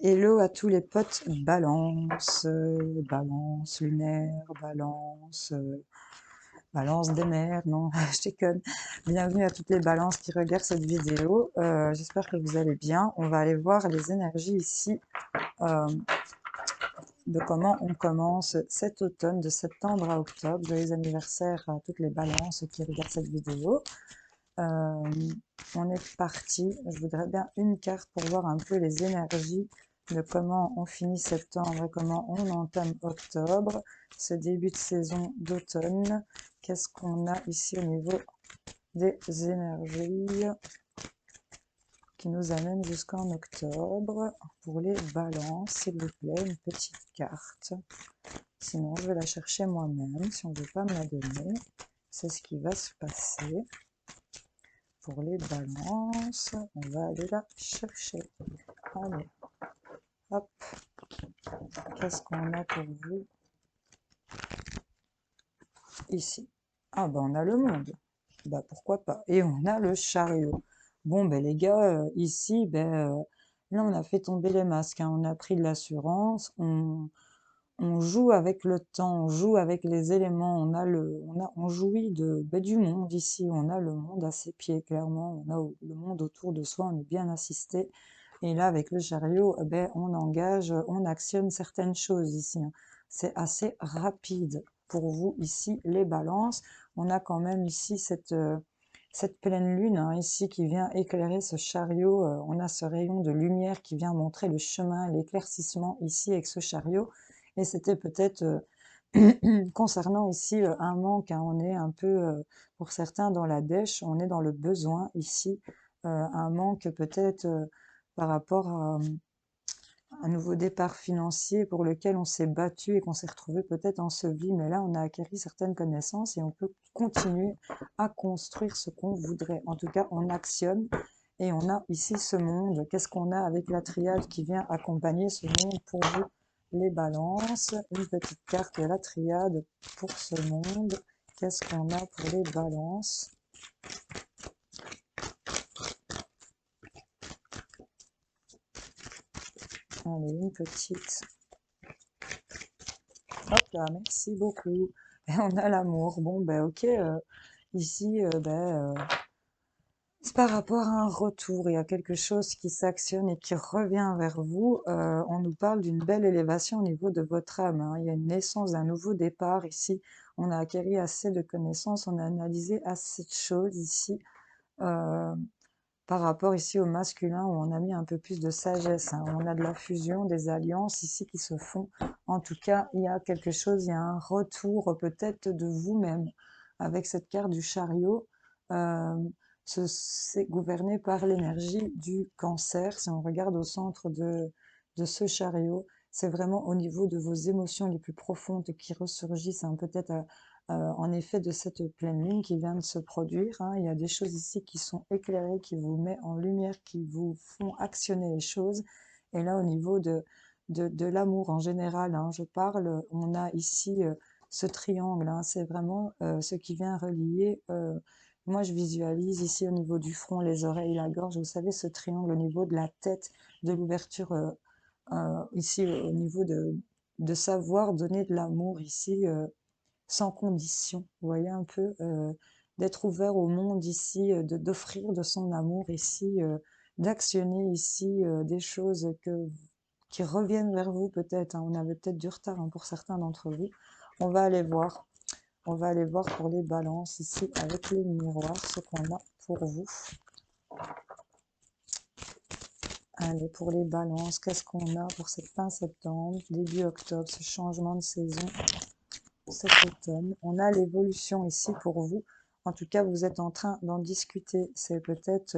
Hello à tous les potes balance, balance lunaire, balance, balance des mers, non, je déconne. Bienvenue à toutes les balances qui regardent cette vidéo. J'espère que vous allez bien. On va aller voir les énergies ici euh, de comment on commence cet automne, de septembre à octobre. Joyeux anniversaire à toutes les balances qui regardent cette vidéo. Euh, on est parti. Je voudrais bien une carte pour voir un peu les énergies de comment on finit septembre et comment on entame octobre, ce début de saison d'automne. Qu'est-ce qu'on a ici au niveau des énergies qui nous amènent jusqu'en octobre pour les balances, s'il vous plaît, une petite carte. Sinon, je vais la chercher moi-même si on ne veut pas me la donner. C'est ce qui va se passer. Pour les balances, on va aller la chercher. Allez, hop. Qu'est-ce qu'on a pour vous ici? Ah ben on a le monde. Bah pourquoi pas. Et on a le chariot. Bon ben les gars, ici, là on a fait tomber les masques, hein. On a pris de l'assurance, on joue avec le temps, on joue avec les éléments, on jouit du monde ici, on a le monde à ses pieds, clairement, on a le monde autour de soi, on est bien assisté. Et là, avec le chariot, on engage, on actionne certaines choses ici, hein. C'est assez rapide pour vous ici, les balances. On a quand même ici cette pleine lune, hein, ici, qui vient éclairer ce chariot. On a ce rayon de lumière qui vient montrer le chemin, l'éclaircissement ici avec ce chariot. Et c'était peut-être concernant ici un manque, hein. On est un peu, pour certains, dans la dèche, on est dans le besoin ici, un manque peut-être par rapport à un nouveau départ financier pour lequel on s'est battu et qu'on s'est retrouvé peut-être enseveli, mais là on a acquis certaines connaissances et on peut continuer à construire ce qu'on voudrait. En tout cas, on actionne et on a ici ce monde. Qu'est-ce qu'on a avec la triade qui vient accompagner ce monde pour vous, les balances? Une petite carte de la triade pour ce monde. Qu'est-ce qu'on a pour les balances? Allez, une petite. Hop là, merci beaucoup. Et on a l'amour. Bon, ok. Ici, c'est par rapport à un retour. Il y a quelque chose qui s'actionne et qui revient vers vous. On nous parle d'une belle élévation au niveau de votre âme, hein. Il y a une naissance d'un nouveau départ ici. On a acquis assez de connaissances, on a analysé assez de choses ici. Euh, Par rapport ici au masculin où on a mis un peu plus de sagesse, hein. On a de la fusion, des alliances ici qui se font. En tout cas, il y a quelque chose, il y a un retour peut-être de vous-même avec cette carte du chariot. Euh, c'est gouverné par l'énergie du cancer. Si on regarde au centre de ce chariot, c'est vraiment au niveau de vos émotions les plus profondes qui ressurgissent, hein, peut-être en effet de cette pleine lune qui vient de se produire, hein. Il y a des choses ici qui sont éclairées, qui vous mettent en lumière, qui vous font actionner les choses. Et là, au niveau de l'amour en général, hein, je parle, on a ici ce triangle, hein. C'est vraiment ce qui vient relier. Moi, je visualise ici au niveau du front, les oreilles, la gorge. Vous savez, ce triangle au niveau de la tête, de l'ouverture, ici au niveau de savoir donner de l'amour ici. Sans condition. Vous voyez un peu, d'être ouvert au monde ici, d'offrir de son amour ici, d'actionner ici des choses qui reviennent vers vous peut-être, hein. On avait peut-être du retard, hein, pour certains d'entre vous. On va aller voir. On va aller voir pour les balances ici avec les miroirs, ce qu'on a pour vous. Allez, pour les balances, qu'est-ce qu'on a pour cette fin septembre, début octobre, ce changement de saison cet automne? On a l'évolution ici pour vous. En tout cas, vous êtes en train d'en discuter. C'est peut-être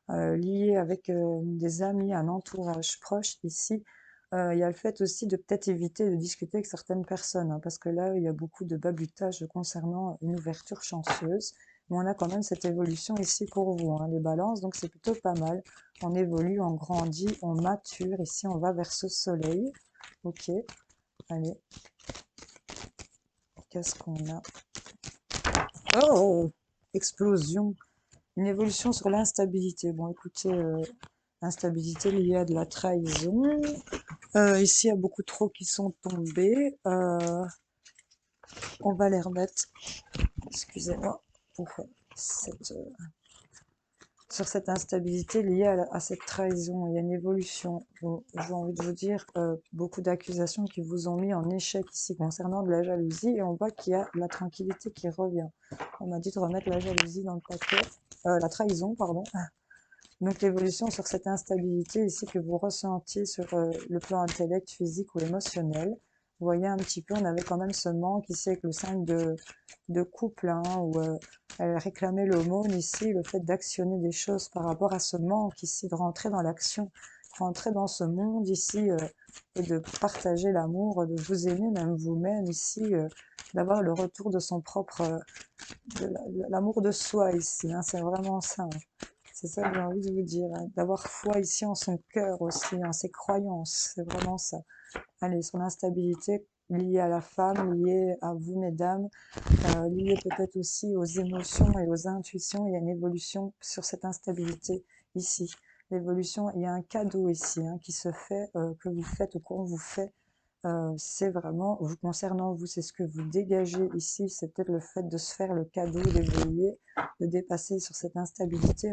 lié avec des amis, un entourage proche ici. Il y a le fait aussi de peut-être éviter de discuter avec certaines personnes, hein, parce que là, il y a beaucoup de babutage concernant une ouverture chanceuse. Mais on a quand même cette évolution ici pour vous, hein, les balances, donc c'est plutôt pas mal. On évolue, on grandit, on mature. Ici, on va vers ce soleil. Ok, allez. Qu'est-ce qu'on a? Oh! Explosion. Une évolution sur l'instabilité. Bon, écoutez, Instabilité liée à de la trahison. Ici, il y a beaucoup trop qui sont tombés. On va les remettre, excusez-moi, pour cette, sur cette instabilité liée à cette trahison. Il y a une évolution. Bon, j'ai envie de vous dire, beaucoup d'accusations qui vous ont mis en échec ici concernant de la jalousie. Et on voit qu'il y a la tranquillité qui revient. On m'a dit de remettre la jalousie dans le paquet. La trahison, pardon. Donc l'évolution sur cette instabilité ici que vous ressentiez sur le plan intellect, physique ou émotionnel. Vous voyez un petit peu, on avait quand même ce manque ici avec le 5 de couple, hein, où elle réclamait l'aumône ici, le fait d'actionner des choses par rapport à ce manque ici, de rentrer dans l'action, rentrer dans ce monde ici et de partager l'amour, de vous aimer même vous-même ici, d'avoir le retour de son propre, l'amour de soi ici, hein, c'est vraiment ça. Hein. C'est ça que j'ai envie de vous dire, hein, d'avoir foi ici en son cœur aussi, en ses croyances, c'est vraiment ça. Allez, son instabilité liée à la femme, liée à vous, mesdames, liée peut-être aussi aux émotions et aux intuitions. Il y a une évolution sur cette instabilité ici. L'évolution, il y a un cadeau ici hein, qui se fait, que vous faites ou qu'on vous fait. C'est vraiment vous concernant vous, c'est ce que vous dégagez ici, c'est peut-être le fait de se faire le cadeau, d'évoluer, de dépasser sur cette instabilité.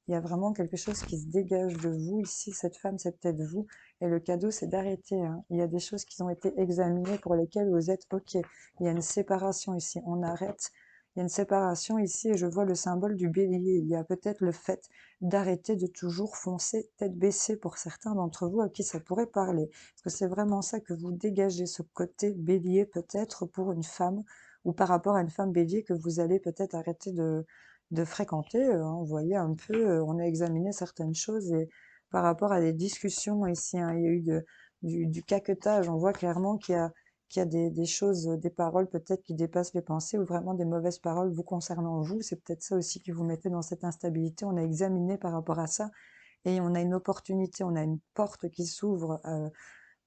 Il y a vraiment quelque chose qui se dégage de vous ici, cette femme, c'est peut-être vous. Et le cadeau, c'est d'arrêter. Hein. Il y a des choses qui ont été examinées pour lesquelles vous êtes OK. Il y a une séparation ici, on arrête. Il y a une séparation ici et je vois le symbole du bélier. Il y a peut-être le fait d'arrêter de toujours foncer tête baissée pour certains d'entre vous à qui ça pourrait parler. Parce que c'est vraiment ça que vous dégagez, ce côté bélier peut-être pour une femme ou par rapport à une femme bélier que vous allez peut-être arrêter de fréquenter. Hein. Vous voyez un peu, on a examiné certaines choses et par rapport à des discussions ici, hein, il y a eu du caquetage. On voit clairement qu'il y a des choses, des paroles peut-être qui dépassent les pensées ou vraiment des mauvaises paroles vous concernant vous. C'est peut-être ça aussi qui vous mettez dans cette instabilité. On a examiné par rapport à ça et on a une opportunité, on a une porte qui s'ouvre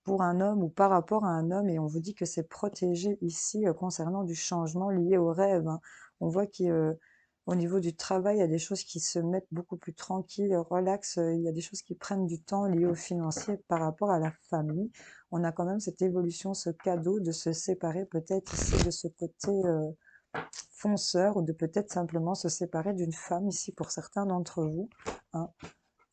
pour un homme ou par rapport à un homme et on vous dit que c'est protégé ici concernant du changement lié au rêve. Hein. On voit qu'au niveau du travail, il y a des choses qui se mettent beaucoup plus tranquilles, relax, il y a des choses qui prennent du temps liées au financier par rapport à la famille. On a quand même cette évolution, ce cadeau de se séparer peut-être ici de ce côté fonceur ou de peut-être simplement se séparer d'une femme ici pour certains d'entre vous. Hein.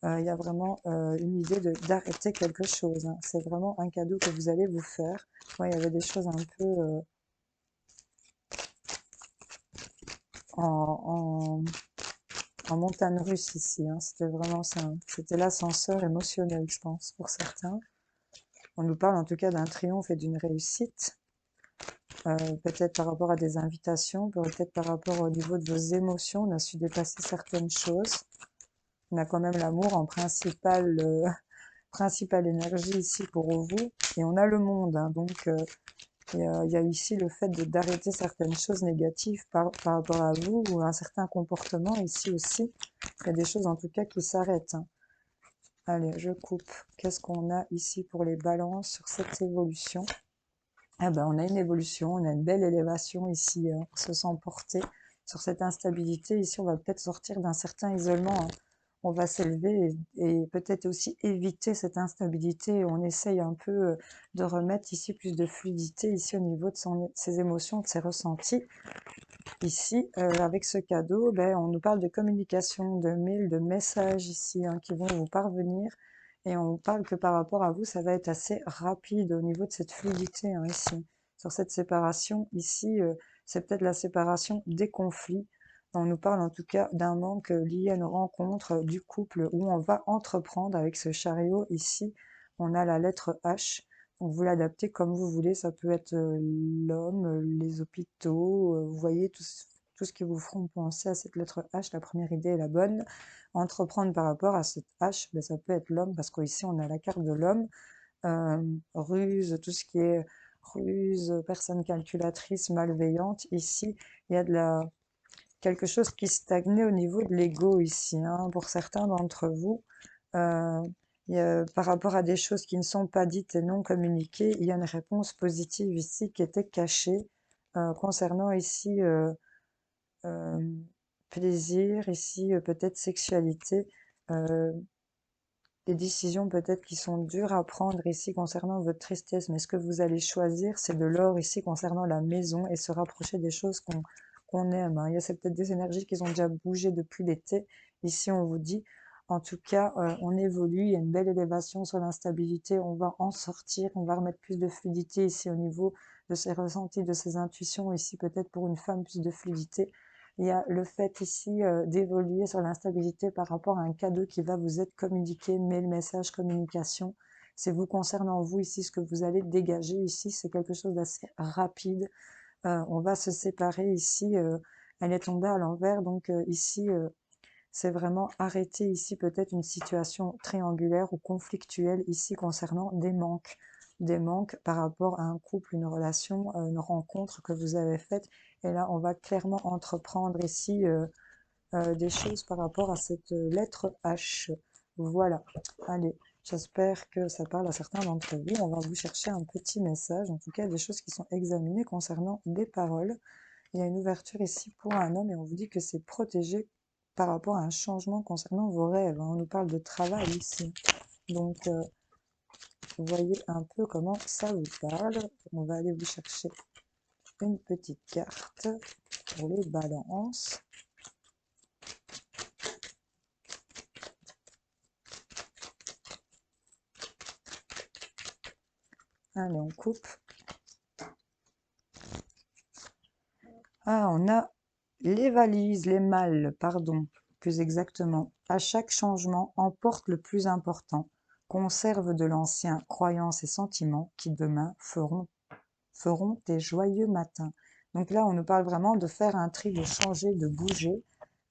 Il y a vraiment une idée d'arrêter quelque chose. Hein. C'est vraiment un cadeau que vous allez vous faire. Moi, il y avait des choses un peu en, en montagne russe ici. Hein. C'était vraiment ça. Hein. C'était l'ascenseur émotionnel, je pense, pour certains. On nous parle en tout cas d'un triomphe et d'une réussite. Peut-être par rapport à des invitations, peut-être par rapport au niveau de vos émotions. On a su dépasser certaines choses. On a quand même l'amour en principale énergie ici pour vous. Et on a le monde. Hein, donc, il y a ici le fait d'arrêter certaines choses négatives par rapport à vous ou à un certain comportement ici aussi. Il y a des choses en tout cas qui s'arrêtent. Hein. Allez, je coupe. Qu'est-ce qu'on a ici pour les balances sur cette évolution? Ah ben, on a une évolution, on a une belle élévation ici. On se sent porté sur cette instabilité. Ici, on va peut-être sortir d'un certain isolement. Hein. On va s'élever et peut-être aussi éviter cette instabilité. On essaye un peu de remettre ici plus de fluidité ici au niveau de ses émotions, de ses ressentis. Ici, avec ce cadeau, ben, on nous parle de communication, de mails, de messages ici hein, qui vont vous parvenir. Et on parle que par rapport à vous, ça va être assez rapide au niveau de cette fluidité hein, ici. Sur cette séparation, ici, c'est peut-être la séparation des conflits. On nous parle en tout cas d'un manque lié à une rencontre du couple où on va entreprendre avec ce chariot. Ici, on a la lettre H. Donc vous l'adaptez comme vous voulez, ça peut être l'homme, les hôpitaux, vous voyez tout ce qui vous feront penser à cette lettre H, la première idée est la bonne. Entreprendre par rapport à cette H, ben, ça peut être l'homme, parce qu'ici on a la carte de l'homme, ruse, tout ce qui est ruse, personne calculatrice, malveillante. Ici, il y a quelque chose qui stagnait au niveau de l'ego ici, hein, pour certains d'entre vous. Euh, par rapport à des choses qui ne sont pas dites et non communiquées, il y a une réponse positive ici qui était cachée concernant ici euh, plaisir, ici peut-être sexualité. Euh, des décisions peut-être qui sont dures à prendre ici concernant votre tristesse, mais ce que vous allez choisir, c'est de l'or ici concernant la maison et se rapprocher des choses qu'on aime, hein. Il y a peut-être des énergies qui ont déjà bougé depuis l'été. Ici, on vous dit, en tout cas, on évolue, il y a une belle élévation sur l'instabilité, on va en sortir, on va remettre plus de fluidité ici au niveau de ses ressentis, de ses intuitions, ici peut-être pour une femme plus de fluidité. Il y a le fait ici d'évoluer sur l'instabilité par rapport à un cadeau qui va vous être communiqué, mail, message, communication. C'est vous concernant vous ici, ce que vous allez dégager ici, c'est quelque chose d'assez rapide. On va se séparer ici, elle est tombée à l'envers, donc ici, c'est vraiment arrêter ici peut-être une situation triangulaire ou conflictuelle ici concernant des manques par rapport à un couple, une relation, une rencontre que vous avez faite. Et là, on va clairement entreprendre ici des choses par rapport à cette lettre H. Voilà. Allez, j'espère que ça parle à certains d'entre vous. On va vous chercher un petit message, en tout cas des choses qui sont examinées concernant des paroles. Il y a une ouverture ici pour un homme et on vous dit que c'est protégé par rapport à un changement concernant vos rêves, hein. On nous parle de travail ici. Donc, vous voyez un peu comment ça vous parle. On va aller vous chercher une petite carte pour les balances. Allez, on coupe. Ah, on a les valises, les malles, pardon, plus exactement. À chaque changement, emporte le plus important. Conserve de l'ancien, croyances et sentiments qui demain feront tes joyeux matins. Donc là, on nous parle vraiment de faire un tri, de changer, de bouger.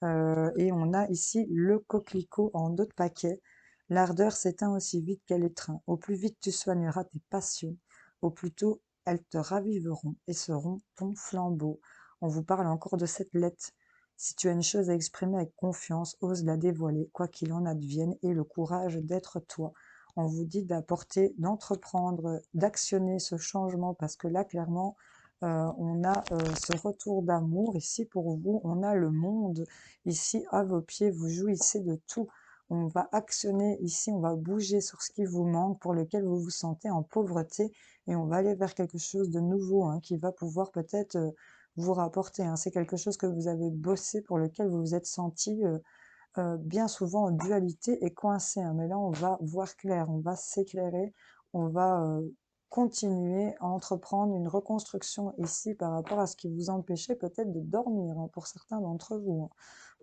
Et on a ici le coquelicot en dos de paquet. L'ardeur s'éteint aussi vite qu'elle étreint. Au plus vite tu soigneras tes passions, au plus tôt elles te raviveront et seront ton flambeau. On vous parle encore de cette lettre. Si tu as une chose à exprimer avec confiance, ose la dévoiler, quoi qu'il en advienne, et le courage d'être toi. On vous dit d'apporter, d'entreprendre, d'actionner ce changement, parce que là, clairement, on a ce retour d'amour ici pour vous, on a le monde ici à vos pieds, vous jouissez de tout. On va actionner ici, on va bouger sur ce qui vous manque, pour lequel vous vous sentez en pauvreté, et on va aller vers quelque chose de nouveau, hein, qui va pouvoir peut-être vous rapporter, hein. C'est quelque chose que vous avez bossé, pour lequel vous vous êtes senti bien souvent en dualité et coincé, hein. Mais là, on va voir clair, on va s'éclairer, on va continuer à entreprendre une reconstruction ici par rapport à ce qui vous empêchait peut-être de dormir, hein, pour certains d'entre vous, hein.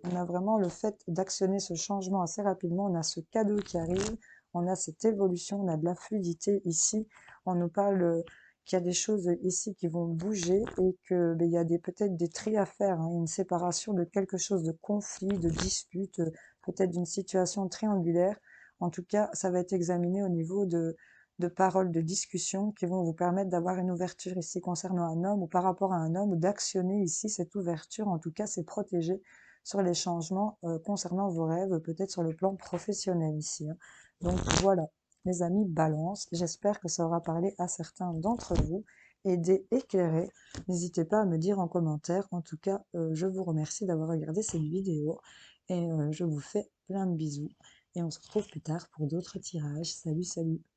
On a vraiment le fait d'actionner ce changement assez rapidement, on a ce cadeau qui arrive, on a cette évolution, on a de la fluidité ici, on nous parle qu'il y a des choses ici qui vont bouger et que il y a peut-être des tris à faire, hein, une séparation de quelque chose de conflit, de dispute, peut-être d'une situation triangulaire. En tout cas, ça va être examiné au niveau de paroles, de discussions qui vont vous permettre d'avoir une ouverture ici concernant un homme ou par rapport à un homme, ou d'actionner ici cette ouverture. En tout cas, c'est protégé sur les changements concernant vos rêves, peut-être sur le plan professionnel ici, hein. Donc voilà, mes amis Balance, j'espère que ça aura parlé à certains d'entre vous, aidé, éclairé. N'hésitez pas à me dire en commentaire. En tout cas, je vous remercie d'avoir regardé cette vidéo et je vous fais plein de bisous. Et on se retrouve plus tard pour d'autres tirages. Salut, salut!